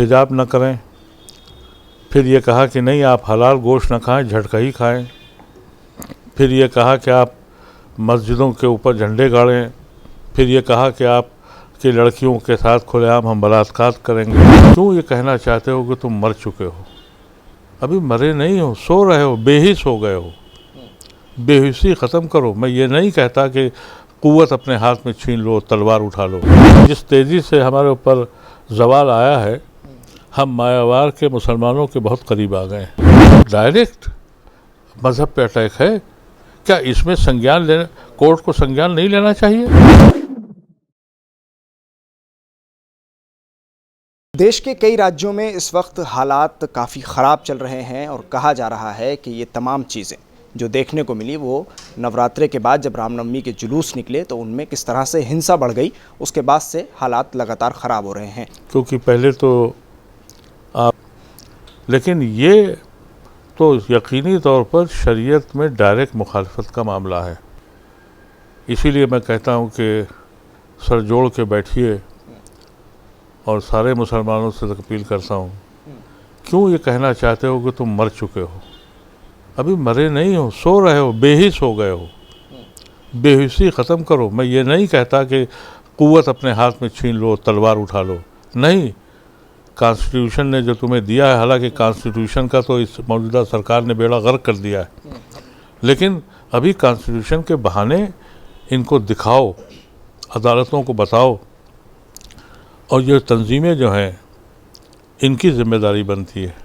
हिजाब न करें, फिर ये कहा कि नहीं आप हलाल गोश्त न खाएं, झटका ही खाएं, फिर ये कहा कि आप मस्जिदों के ऊपर झंडे गाड़ें, फिर ये कहा कि आप कि लड़कियों के साथ खुलेआम हम बलात्कार करेंगे। क्यों ये कहना चाहते हो कि तुम मर चुके हो? अभी मरे नहीं हो, सो रहे हो, बेहिस हो गए हो। बेहिसी ख़त्म करो। मैं ये नहीं कहता कि कुव्वत अपने हाथ में छीन लो, तलवार उठा लो। जिस तेज़ी से हमारे ऊपर जवाल आया है, हम मायावार के मुसलमानों के बहुत करीब आ गए हैं। डायरेक्ट मज़हब पे अटैक है। क्या इसमें संज्ञान लेना, कोर्ट को संज्ञान नहीं लेना चाहिए? देश के कई राज्यों में इस वक्त हालात काफ़ी ख़राब चल रहे हैं और कहा जा रहा है कि ये तमाम चीज़ें जो देखने को मिली वो नवरात्रे के बाद जब रामनवमी के जुलूस निकले तो उनमें किस तरह से हिंसा बढ़ गई, उसके बाद से हालात लगातार ख़राब हो रहे हैं। क्योंकि पहले तो आप, लेकिन ये तो यकीनी तौर पर शरीयत में डायरेक्ट मुखालफत का मामला है। इसीलिए मैं कहता हूँ कि सर जोड़ के बैठिए और सारे मुसलमानों से अपील करता हूँ, क्यों ये कहना चाहते हो कि तुम मर चुके हो? अभी मरे नहीं हो, सो रहे हो, बेहिस हो गए हो। बेहिसी ख़त्म करो। मैं ये नहीं कहता कि कुव्वत अपने हाथ में छीन लो, तलवार उठा लो। नहीं, कॉन्स्टिट्यूशन ने जो तुम्हें दिया है, हालांकि कॉन्स्टिट्यूशन का तो इस मौजूदा सरकार ने बेड़ा गर्क कर दिया है, लेकिन अभी कॉन्स्टिट्यूशन के बहाने इनको दिखाओ, अदालतों को बताओ। और ये तंजीमें जो हैं इनकी ज़िम्मेदारी बनती है,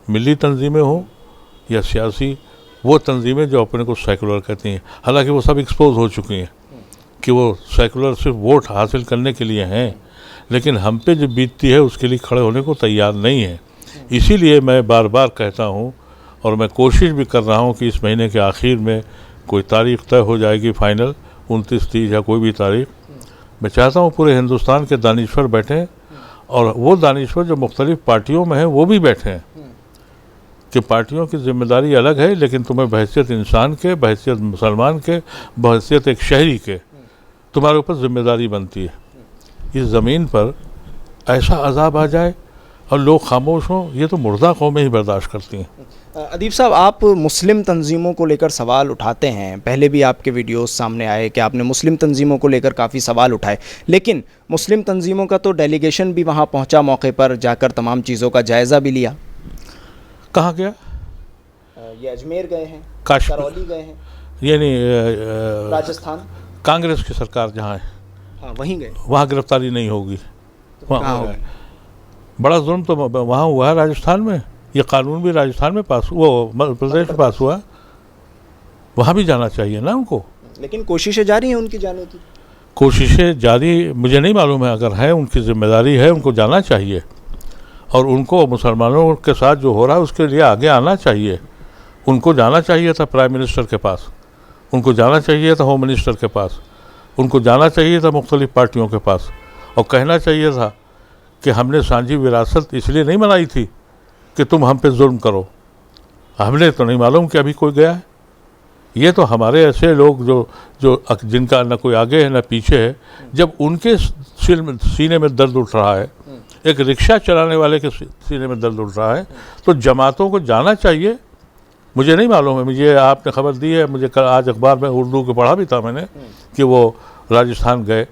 मिली तंजीमें हों या सियासी, वो तंजीमें जो अपने को सेकुलर कहती हैं। हालांकि वो सब एक्सपोज हो चुकी हैं कि वो सेकुलर सिर्फ वोट हासिल करने के लिए हैं, लेकिन हम पे जो बीतती है उसके लिए खड़े होने को तैयार नहीं है। इसीलिए मैं बार बार कहता हूँ और मैं कोशिश भी कर रहा हूँ कि इस महीने के आखिर में कोई तारीख़ तय हो जाएगी, फाइनल 29, 30 या कोई भी तारीख़। मैं चाहता हूँ पूरे हिंदुस्तान के दानिश्वर बैठें और वो दानिश्वर जो मुख्तलिफ़ पार्टियों में हैं वो भी बैठें कि पार्टियों की जिम्मेदारी अलग है, लेकिन तुम्हें बहैसियत इंसान के, बहैसियत मुसलमान के, बहैसियत एक शहरी के तुम्हारे ऊपर जिम्मेदारी बनती है। इस ज़मीन पर ऐसा अजाब आ जाए और लोग खामोश हों, ये तो मुर्दा कौमें ही बर्दाश्त करती हैं। अदीब साहब, आप मुस्लिम तंजीमों को लेकर सवाल उठाते हैं, पहले भी आपके वीडियोस सामने आए कि आपने मुस्लिम तंजीमों को लेकर काफ़ी सवाल उठाए, लेकिन मुस्लिम तंजीमों का तो डेलीगेशन भी वहाँ पहुँचा, मौके पर जाकर तमाम चीज़ों का जायज़ा भी लिया। कहाँ गया? ये अजमेर गए हैं, करौली गए हैं, यानी राजस्थान, कांग्रेस की सरकार जहाँ है, हाँ वहीं गए। वहाँ गिरफ्तारी नहीं होगी। तो वहाँ बड़ा जुल्म तो वहाँ हुआ है राजस्थान में। ये कानून भी राजस्थान में पास, वो मध्य प्रदेश में पास हुआ, वहाँ भी जाना चाहिए ना उनको। लेकिन कोशिशें जारी हैं उनकी जाने की। कोशिशें जारी, मुझे नहीं मालूम है, अगर है उनकी जिम्मेदारी है, उनको जाना चाहिए और उनको मुसलमानों के साथ जो हो रहा है उसके लिए आगे आना चाहिए। उनको जाना चाहिए था प्राइम मिनिस्टर के पास, उनको जाना चाहिए था होम मिनिस्टर के पास, उनको जाना चाहिए था मुख्तलिफ पार्टियों के पास और कहना चाहिए था कि हमने सांझी विरासत इसलिए नहीं बनाई थी कि तुम हम पे जुल्म करो। हमने तो नहीं मालूम कि अभी कोई गया है। ये तो हमारे ऐसे लोग जो जिनका न कोई आगे है न पीछे है, जब उनके सीने में दर्द उठ रहा है, एक रिक्शा चलाने वाले के सीने में दर्द उठ रहा है, तो जमातों को जाना चाहिए। मुझे नहीं मालूम है, मुझे आपने खबर दी है, मुझे कल आज अखबार में उर्दू के पढ़ा भी था मैंने कि वो राजस्थान गए।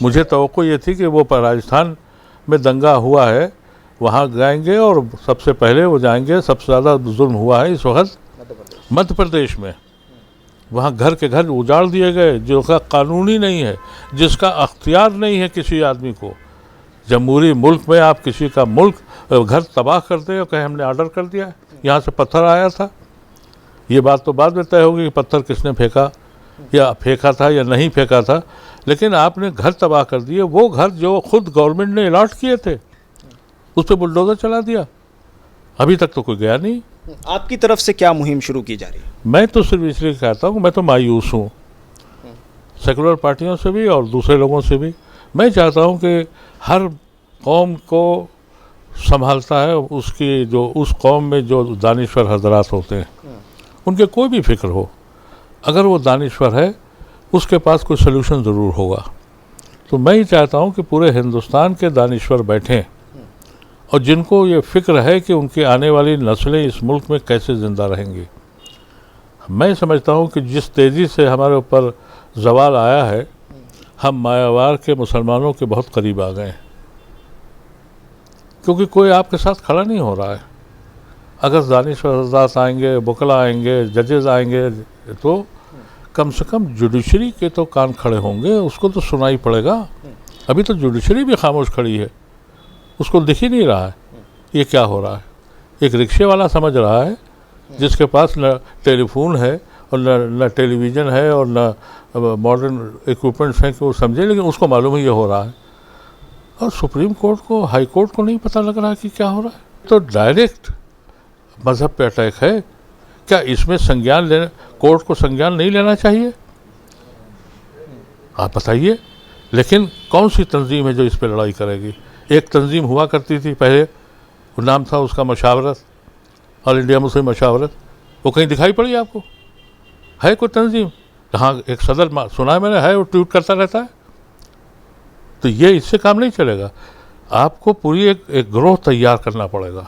मुझे तवक्को ये थी कि वो राजस्थान में दंगा हुआ है, वहाँ जाएंगे और सबसे पहले वो जाएंगे। सबसे ज़्यादा जुल्म हुआ है इस वक्त मध्य प्रदेश में। वहाँ घर के घर उजाड़ दिए गए, जो का कानूनी नहीं है, जिसका अख्तियार नहीं है किसी आदमी को। जमहूरी मुल्क में आप किसी का मुल्क घर तबाह कर दे और कहें हमने ऑर्डर कर दिया, यहाँ से पत्थर आया था। ये बात तो बाद में तय होगी कि पत्थर किसने फेंका, या फेंका था या नहीं फेंका था, लेकिन आपने घर तबाह कर दिए। वो घर जो खुद गवर्नमेंट ने अलॉट किए थे, उस पर बुलडोज़र चला दिया। अभी तक तो कोई गया नहीं। आपकी तरफ से क्या मुहिम शुरू की जा रही है? मैं तो सिर्फ इसलिए कहता हूँ, मैं तो मायूस हूँ सेकुलर पार्टियों से भी और दूसरे लोगों से भी। मैं चाहता हूँ कि हर कौम को संभालता है उसकी, जो उस कौम में जो दानिश्वर हजरात होते हैं, उनके कोई भी फिक्र हो, अगर वो दानिश्वर है उसके पास कोई सलूशन ज़रूर होगा। तो मैं ही चाहता हूँ कि पूरे हिंदुस्तान के दानिश्वर बैठें और जिनको ये फ़िक्र है कि उनकी आने वाली नस्लें इस मुल्क में कैसे ज़िंदा रहेंगी। मैं समझता हूँ कि जिस तेज़ी से हमारे ऊपर ज़वाल आया है, हम मायावार के मुसलमानों के बहुत करीब आ गए हैं, क्योंकि कोई आपके साथ खड़ा नहीं हो रहा है। अगर दानिश हज़रात आएंगे, वकला आएंगे, जजेस आएंगे, तो कम से कम जुडिशरी के तो कान खड़े होंगे, उसको तो सुनाई पड़ेगा। अभी तो जुडिशरी भी खामोश खड़ी है, उसको दिख ही नहीं रहा है ये क्या हो रहा है। एक रिक्शे वाला समझ रहा है, जिसके पास न टेलीफोन है और न टेलीविज़न है और न मॉडर्न इक्विपमेंट्स हैं कि वो समझे, लेकिन उसको मालूम ही ये हो रहा है। और सुप्रीम कोर्ट को, हाई कोर्ट को नहीं पता लग रहा है कि क्या हो रहा है। तो डायरेक्ट मज़हब पे अटैक है। क्या इसमें संज्ञान लेना, कोर्ट को संज्ञान नहीं लेना चाहिए? आप बताइए। लेकिन कौन सी तंजीम है जो इस पर लड़ाई करेगी? एक तंजीम हुआ करती थी पहले, वो नाम था उसका मशावरत, ऑल इंडिया मुस्लिम मशावरत। वो कहीं दिखाई पड़ी आपको? है कोई तंजीम? हाँ, एक सदर सुना है मैंने, है, वो ट्वीट करता रहता है। तो ये इससे काम नहीं चलेगा। आपको पूरी एक ग्रोह तैयार करना पड़ेगा।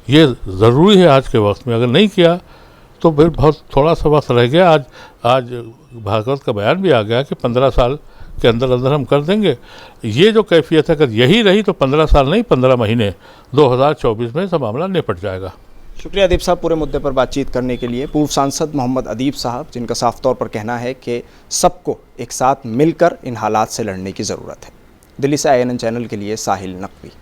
ये ज़रूरी है आज के वक्त में। अगर नहीं किया तो फिर बहुत थोड़ा सा वक्त रह गया। आज भागवत का बयान भी आ गया कि 15 साल के अंदर अंदर हम कर देंगे। ये जो कैफियत है, अगर यही रही तो 15 साल नहीं, 15 महीने, 2024 में सब मामला निपट जाएगा। शुक्रिया अदीब साहब पूरे मुद्दे पर बातचीत करने के लिए। पूर्व सांसद मोहम्मद अदीब साहब, जिनका साफ तौर पर कहना है कि सबको एक साथ मिलकर इन हालात से लड़ने की ज़रूरत है। दिल्ली से INN चैनल के लिए साहिल नकवी।